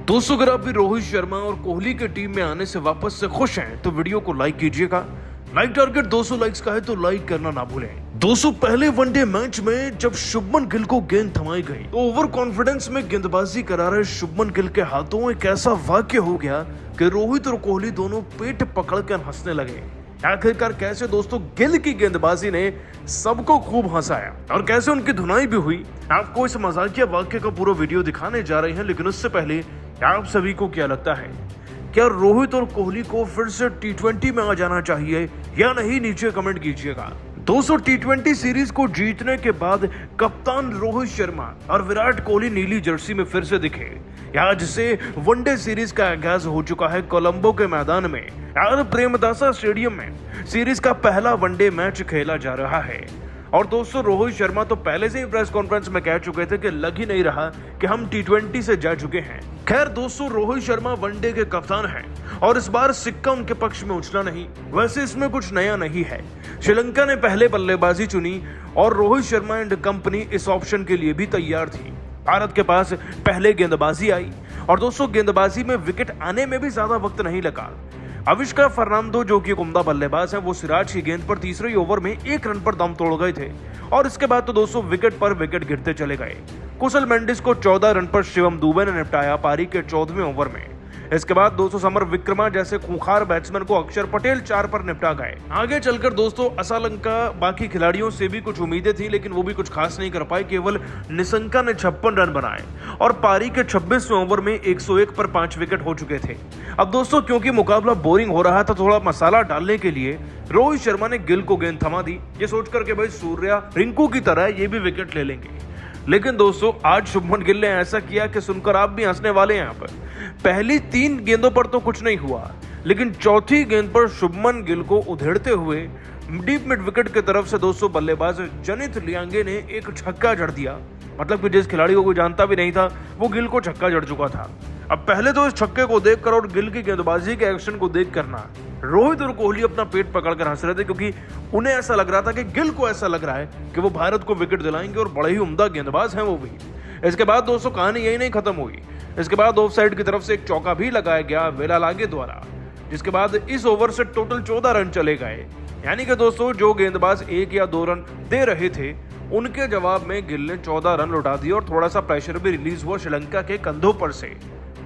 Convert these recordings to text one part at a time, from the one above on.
दोस्तों अगर आप भी रोहित शर्मा और कोहली के टीम में आने से वापस से खुश हैं तो वीडियो को लाइक कीजिएगा। लाइक टारगेट 200 लाइक्स का है तो लाइक करना ना भूलें। दोस्तों पहले वनडे मैच में जब शुभमन गिल को गेंद थमाई गई तो ओवर कॉन्फिडेंस में गेंदबाजी करा रहे शुभमन गिल के हाथों एक ऐसा वाक्य हो गया कि रोहित और कोहली दोनों पेट पकड़कर हंसने लगे। आखिरकार कैसे दोस्तों गिल की गेंदबाजी ने सबको खूब हंसाया और कैसे उनकी धुनाई भी हुई, आपको इस मजाकिया वाक्य का पूरा वीडियो दिखाने जा रहे हैं। लेकिन उससे पहले आप सभी को क्या लगता है, क्या रोहित और कोहली को फिर से टी20 में आ जाना चाहिए या नहीं, नीचे कमेंट कीजिएगा। दोस्तों टी20 सीरीज को जीतने के बाद कप्तान रोहित शर्मा और विराट कोहली नीली जर्सी में फिर से दिखे। आज से वनडे सीरीज का आगाज हो चुका है कोलंबो के मैदान में और प्रेमदासा स्टेडियम में सीरीज का पहला वनडे मैच खेला जा रहा है। और दोस्तों रोहित शर्मा तो पहले से ही प्रेस कॉन्फ्रेंस में कह चुके थे कि लग ही नहीं रहा कि हम टी20 से जा चुके हैं। खैर दोस्तों रोहित शर्मा वनडे के कप्तान हैं और इस बार सिक्का उनके पक्ष में उछला नहीं। वैसे इसमें कुछ नया नहीं है, श्रीलंका ने पहले बल्लेबाजी चुनी और रोहित शर्मा एंड कंपनी इस ऑप्शन के लिए भी तैयार थी। भारत के पास पहले गेंदबाजी आई और दोस्तों गेंदबाजी में विकेट आने में भी ज्यादा वक्त नहीं लगा। अविष्का फर्नांडो जो कि एक उम्दा बल्लेबाज हैं, वो सिराज की गेंद पर तीसरे ओवर में 1 रन पर दम तोड़ गए थे और इसके बाद तो दोस्तों विकेट पर विकेट गिरते चले गए। कुशल मेंडिस को 14 रन पर शिवम दुबे ने निपटाया पारी के 14वें ओवर में। इसके बाद दोस्तों समर विक्रमा जैसे खूंखार बैट्समैन को अक्षर पटेल 4 पर निपटा गए। आगे चलकर दोस्तों असलंका बाकी खिलाड़ियों से भी कुछ उम्मीदें थी लेकिन वो भी कुछ खास नहीं कर पाए। केवल निशंका ने 56 रन बनाए और पारी के 26वें ओवर में 101 पर 5 विकेट हो चुके थे। अब दोस्तों क्योंकि मुकाबला बोरिंग हो रहा था, थोड़ा मसाला डालने के लिए रोहित शर्मा ने गिल को गेंद थमा दी, ये सोचकर के भाई सूर्या रिंकू की तरह ये भी विकेट ले लेंगे। लेकिन दोस्तों आज शुभमन गिल ने ऐसा किया कि सुनकर आप भी हंसने वाले हैं। यहाँ पर पहली 3 गेंदों पर तो कुछ नहीं हुआ, लेकिन चौथी गेंद पर शुभमन गिल को उधेड़ते हुए डीप मिड विकेट की तरफ से दोस्तों बल्लेबाज जनित लियांगे ने एक छक्का जड़ दिया। मतलब कि जिस खिलाड़ी को कोई जानता भी नहीं था वो गिल को छक्का जड़ चुका था। अब पहले तो इस छक्के को देखकर और गिल की गेंदबाजी के एक्शन को देख करना रोहित और कोहली अपना पेट पकड़कर हंस रहे थे, क्योंकि उन्हें ऐसा लग रहा था कि गिल को ऐसा लग रहा है कि वो भारत को विकेट दिलाएंगे और बड़े ही उम्दा गेंदबाज हैं वो भी। इसके बाद दोस्तों कहानी यही नहीं खत्म हुई, इसके बाद ऑफ साइड की तरफ से एक चौका भी लगाया गया वेलालागे द्वारा, जिसके बाद इस ओवर से टोटल 14 रन चले गए। यानी कि दोस्तों जो गेंदबाज 1 या 2 रन दे रहे थे उनके जवाब में गिल ने 14 रन लौटा दिए और थोड़ा सा प्रेशर भी रिलीज हुआ श्रीलंका के कंधों पर से।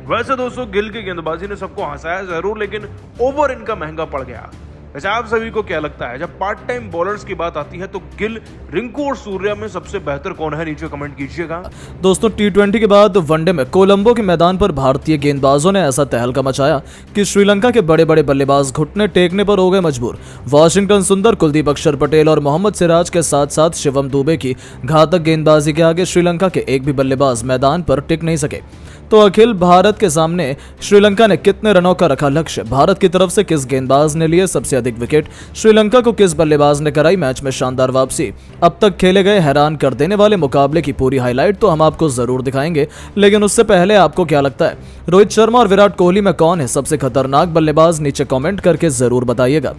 वैसे दोस्तों गिल की गेंदबाजी ने सबको हंसाया जरूर, लेकिन ओवर इनका महंगा पड़ गया। वैसे आप सभी को क्या लगता है, जब पार्ट टाइम बॉलर्स की बात आती है तो गिल, रिंकू और सूर्या में सबसे बेहतर कौन है, नीचे कमेंट कीजिएगा। दोस्तों टी20 के बाद वनडे में कोलंबो के मैदान पर भारतीय गेंदबाजों ने ऐसा तहलका मचाया कि श्रीलंका के बड़े बड़े बल्लेबाज घुटने टेकने पर हो गए मजबूर। वॉशिंगटन सुंदर, कुलदीप अक्षर पटेल और मोहम्मद सिराज के साथ साथ शिवम दुबे की घातक गेंदबाजी के आगे श्रीलंका के एक भी बल्लेबाज मैदान पर टिक नहीं सके। तो अखिल भारत के सामने श्रीलंका ने कितने रनों का रखा लक्ष्य, भारत की तरफ से किस गेंदबाज ने लिए सबसे अधिक विकेट, श्रीलंका को किस बल्लेबाज ने कराई मैच में शानदार वापसी, अब तक खेले गए हैरान कर देने वाले मुकाबले की पूरी हाईलाइट तो हम आपको जरूर दिखाएंगे। लेकिन उससे पहले आपको क्या लगता है, रोहित शर्मा और विराट कोहली में कौन है सबसे खतरनाक बल्लेबाज, नीचे कॉमेंट करके जरूर बताइएगा।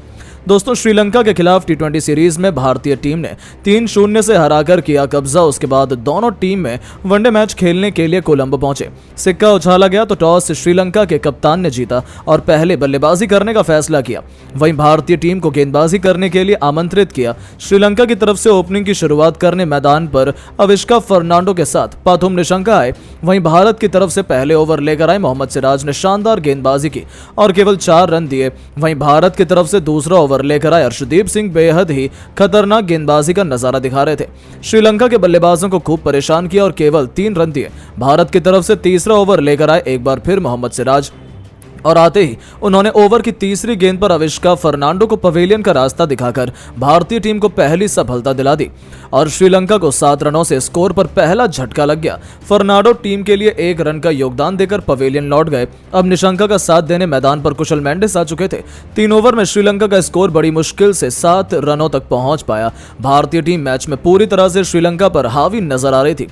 दोस्तों श्रीलंका के खिलाफ टी20 सीरीज में भारतीय टीम ने 3-0 से हराकर किया कब्जा। उसके बाद दोनों टीम में वनडे मैच खेलने के लिए कोलंबो पहुंचे। सिक्का उछाला गया तो टॉस श्रीलंका के कप्तान ने जीता और पहले बल्लेबाजी करने का फैसला किया। वहीं भारतीय टीम को गेंदबाजी करने के लिए आमंत्रित किया। श्रीलंका की तरफ से ओपनिंग की शुरुआत करने मैदान पर अविष्का फर्नांडो के साथ पाथुम निशंका आए। वहीं भारत की तरफ से पहले ओवर लेकर आए मोहम्मद सिराज ने शानदार गेंदबाजी की और केवल 4 रन दिए। वहीं भारत की तरफ से दूसरा ओवर लेकर आए अर्शदीप सिंह बेहद ही खतरनाक गेंदबाजी का नजारा दिखा रहे थे। श्रीलंका के बल्लेबाजों को खूब परेशान किया और केवल 3 रन दिए। भारत की तरफ से तीसरा ओवर लेकर आए एक बार फिर मोहम्मद सिराज और आते ही उन्होंने ओवर की तीसरी गेंद पर अविष्का फर्नांडो को पवेलियन का रास्ता दिखाकर भारतीय टीम को पहली सफलता दिला दी और श्रीलंका को 7 रनों से स्कोर पर पहला झटका लग गया। फर्नांडो टीम के लिए 1 रन का योगदान देकर पवेलियन लौट गए। अब निशंका का साथ देने मैदान पर कुशल मेंडिस आ चुके थे। 3 ओवर में श्रीलंका का स्कोर बड़ी मुश्किल से 7 रनों तक पहुंच पाया। भारतीय टीम मैच में पूरी तरह से श्रीलंका पर हावी नजर आ रही थी,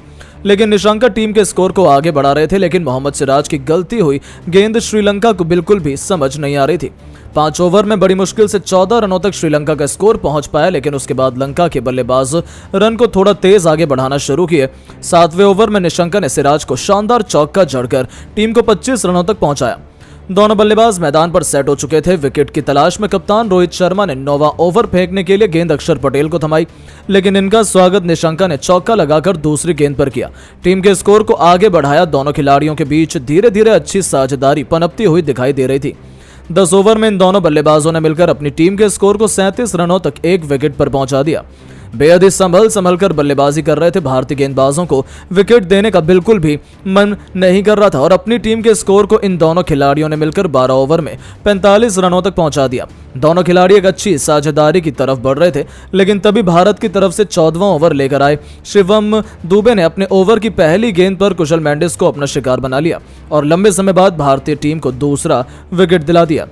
लेकिन निशंका टीम के स्कोर को आगे बढ़ा रहे थे। लेकिन मोहम्मद सिराज की गलती हुई गेंद श्रीलंका को बिल्कुल भी समझ नहीं आ रही थी। 5 ओवर में बड़ी मुश्किल से 14 रनों तक श्रीलंका का स्कोर पहुंच पाया, लेकिन उसके बाद लंका के बल्लेबाज रन को थोड़ा तेज आगे बढ़ाना शुरू किए। 7वें ओवर में निशंका ने सिराज को शानदार चौका जड़कर टीम को 25 रनों तक पहुंचाया। दोनों बल्लेबाज मैदान पर सेट हो चुके थे। विकेट की तलाश में कप्तान रोहित शर्मा ने 9वां ओवर फेंकने के लिए गेंद अक्षर पटेल को थमाई, लेकिन इनका स्वागत निशंका ने चौका लगाकर दूसरी गेंद पर किया। टीम के स्कोर को आगे बढ़ाया। दोनों खिलाड़ियों के बीच धीरे धीरे अच्छी साझेदारी पनपती हुई दिखाई दे रही थी। 10 ओवर में इन दोनों बल्लेबाजों ने मिलकर अपनी टीम के स्कोर को 37 रनों तक एक विकेट पर पहुंचा दिया। बेहद ही संभल कर बल्लेबाजी कर रहे थे। भारतीय गेंदबाजों को विकेट देने का बिल्कुल भी मन नहीं कर रहा था और अपनी टीम के स्कोर को इन दोनों खिलाड़ियों ने मिलकर 12 ओवर में 45 रनों तक पहुंचा दिया। दोनों खिलाड़ी एक अच्छी साझेदारी की तरफ बढ़ रहे थे, लेकिन तभी भारत की तरफ से 14वां ओवर लेकर आए शिवम दुबे ने अपने ओवर की पहली गेंद पर कुशल मेंडिस को अपना शिकार बना लिया और लंबे समय बाद भारतीय टीम को दूसरा विकेट दिला दिया।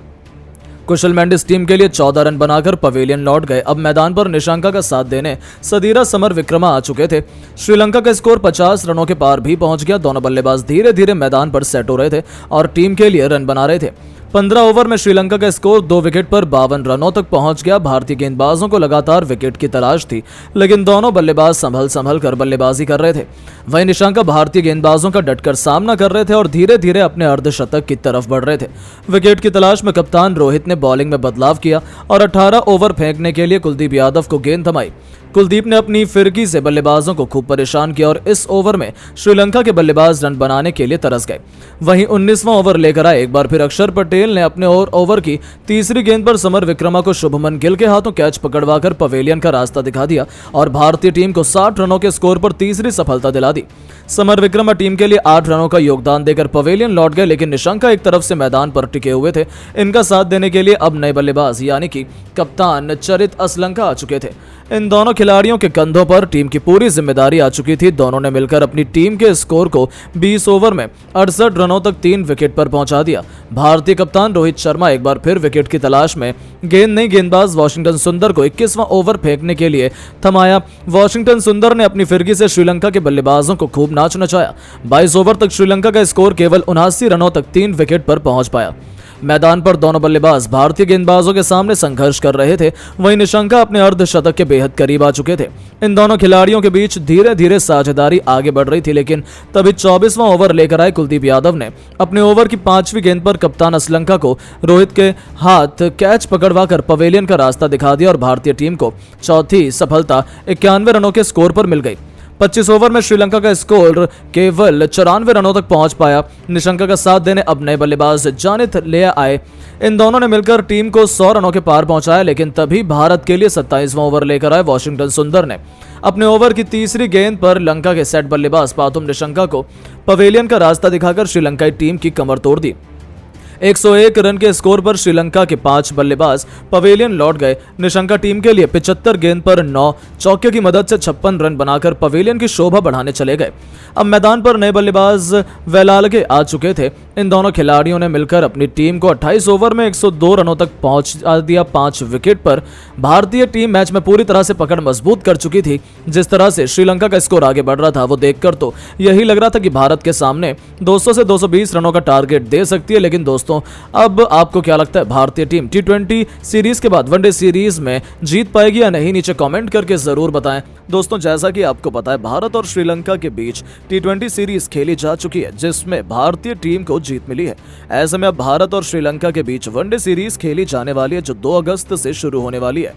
कुशल मेंडिस टीम के लिए 14 रन बनाकर पवेलियन लौट गए। अब मैदान पर निशंका का साथ देने सदीरा समर विक्रमा आ चुके थे। श्रीलंका का स्कोर 50 रनों के पार भी पहुंच गया। दोनों बल्लेबाज धीरे धीरे मैदान पर सेट हो रहे थे और टीम के लिए रन बना रहे थे। 15 ओवर में श्रीलंका का स्कोर 2 विकेट पर 52 रनों तक पहुंच गया। भारतीय गेंदबाजों को लगातार विकेट की तलाश थी, लेकिन दोनों बल्लेबाज संभल कर बल्लेबाजी कर रहे थे। वहीं निशंका भारतीय गेंदबाजों का डटकर सामना कर रहे थे और धीरे धीरे अपने अर्धशतक की तरफ बढ़ रहे थे। विकेट की तलाश में कप्तान रोहित ने बॉलिंग में बदलाव किया और 18 ओवर फेंकने के लिए कुलदीप यादव को गेंद थमाई। कुलदीप ने अपनी फिरकी से बल्लेबाजों को खूब परेशान किया और इस ओवर में श्रीलंका के बल्लेबाज रन बनाने के लिए तरस गए। वहीं 19वां ओवर लेकर आए। एक बार फिर अक्षर पटेल ने अपने ओवर की तीसरी गेंद पर समर विक्रमा को शुभमन गिल के हाथों कैच पकड़वाकर पवेलियन का रास्ता दिखा दिया और भारतीय टीम को 60 रनों के स्कोर पर तीसरी सफलता दिला दी। समर विक्रमा टीम के लिए 8 रनों का योगदान देकर पवेलियन लौट गए, लेकिन निशंका एक तरफ से मैदान पर टिके हुए थे। इनका साथ देने के लिए अब नए बल्लेबाज यानी कि कप्तान चरित असलंका आ चुके थे। इन दोनों खिलाड़ियों के कंधों पर टीम की पूरी जिम्मेदारी आ चुकी थी। दोनों ने मिलकर अपनी टीम के स्कोर को 20 ओवर में 68 रनों तक 3 विकेट पर पहुंचा दिया। भारतीय कप्तान रोहित शर्मा एक बार फिर विकेट की तलाश में गेंदबाज वाशिंगटन सुंदर को 21वां ओवर फेंकने के लिए थमाया। वाशिंगटन सुंदर ने अपनी फिरकी से श्रीलंका के बल्लेबाजों को खूब नाच नचाया। 22 ओवर तक श्रीलंका का स्कोर केवल 79 रनों तक 3 विकेट पर पहुंच पाया। मैदान पर दोनों बल्लेबाज भारतीय गेंदबाजों के सामने संघर्ष कर रहे थे। वहीं निशंका अपने अर्धशतक के बेहद करीब आ चुके थे। इन दोनों खिलाड़ियों के बीच धीरे धीरे साझेदारी आगे बढ़ रही थी, लेकिन तभी 24वां ओवर लेकर आए कुलदीप यादव ने अपने ओवर की 5वीं गेंद पर कप्तान असलंका को रोहित के हाथ कैच पकड़वाकर पवेलियन का रास्ता दिखा दिया और भारतीय टीम को चौथी सफलता 91 रनों के स्कोर पर मिल गई। 25 ओवर में श्रीलंका का स्कोर केवल 94 रनों तक पहुंच पाया। निशंका का साथ देने अब नए बल्लेबाज जानित ले आए। इन दोनों ने मिलकर टीम को 100 रनों के पार पहुंचाया, लेकिन तभी भारत के लिए 27वां ओवर लेकर आए वाशिंगटन सुंदर ने अपने ओवर की तीसरी गेंद पर लंका के सेट बल्लेबाज पाथुम निशंका को पवेलियन का रास्ता दिखाकर श्रीलंकाई टीम की कमर तोड़ दी। 101 रन के स्कोर पर श्रीलंका के 5 बल्लेबाज पवेलियन लौट गए। निशंका टीम के लिए 75 गेंद पर 9 चौके की मदद से 56 रन बनाकर पवेलियन की शोभा बढ़ाने चले गए। अब मैदान पर नए बल्लेबाज वेलालगे आ चुके थे। इन दोनों खिलाड़ियों ने मिलकर अपनी टीम को 28 ओवर में 102 रनों तक पहुंचा दिया। 5 विकेट पर भारतीय टीम मैच में पूरी तरह से पकड़ मजबूत कर चुकी थी। जिस तरह से श्रीलंका का स्कोर आगे बढ़ रहा था, वो देखकर तो यही लग रहा था कि भारत के सामने 200 से 220 रनों का टारगेट दे सकती है। लेकिन दोस्तों, अब आपको क्या लगता है, भारतीय टीम T20 सीरीज के बाद वनडे सीरीज में जीत पाएगी या नहीं? नीचे कमेंट करके जरूर बताएं। दोस्तों, जैसा कि आपको पता है, भारत और श्रीलंका के बीच T20 सीरीज खेली जा चुकी है, जिसमें भारतीय टीम को जीत मिली है। ऐसे में अब भारत और श्रीलंका के बीच वनडे सीरीज खेली जाने वाली है, जो 2 अगस्त से शुरू होने वाली है।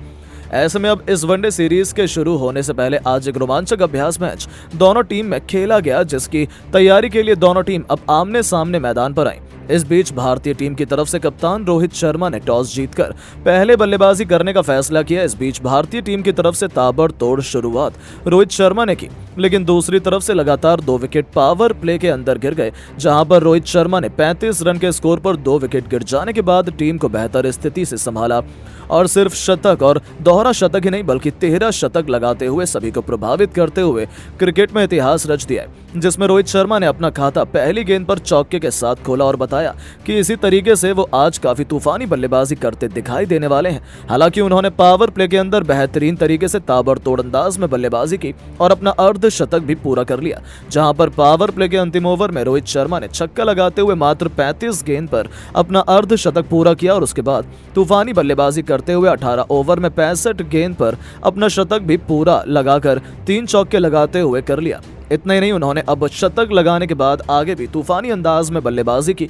ऐसे में अब इस वनडे सीरीज के शुरू होने से पहले आज एक रोमांचक अभ्यास मैच दोनों टीम में खेला गया, जिसकी तैयारी के लिए दोनों टीम अब आमने सामने मैदान पर आई। इस बीच भारतीय टीम की तरफ से कप्तान रोहित शर्मा ने टॉस जीतकर पहले बल्लेबाजी करने का फैसला किया। इस बीच भारतीय टीम की तरफ से ताबड़तोड़ शुरुआत रोहित शर्मा ने की, लेकिन दूसरी तरफ से लगातार 2 विकेट पावर प्ले के अंदर गिर गए, जहां पर रोहित शर्मा ने 35 रन के स्कोर पर 2 विकेट गिर जाने के बाद टीम को बेहतर स्थिति से संभाला और सिर्फ शतक और दोहरा शतक ही नहीं बल्कि 13 शतक लगाते हुए सभी को प्रभावित करते हुए क्रिकेट में इतिहास रच दिया है, जिसमें रोहित शर्मा ने अपना खाता पहली गेंद पर चौके के साथ खोला और बताया बताया कि इसी तरीके से वो आज काफी तूफानी बल्लेबाजी करते दिखाई देने वाले हैं। हालांकि उन्होंने पावर प्ले के अंदर बेहतरीन तरीके से ताबड़तोड़ अंदाज में बल्लेबाजी की और अपना अर्धशतक भी पूरा कर लिया, जहां पर पावर प्ले के अंतिम ओवर में रोहित शर्मा ने छक्का लगाते हुए मात्र 35 गेंद पर अपना अर्धशतक पूरा किया और उसके बाद तूफानी बल्लेबाजी करते हुए 18 ओवर में 65 गेंद पर अपना शतक भी पूरा लगाकर 3 चौके लगाते हुए कर लिया। इतना ही नहीं, उन्होंने अब शतक लगाने के बाद आगे भी तूफानी अंदाज में बल्लेबाजी की,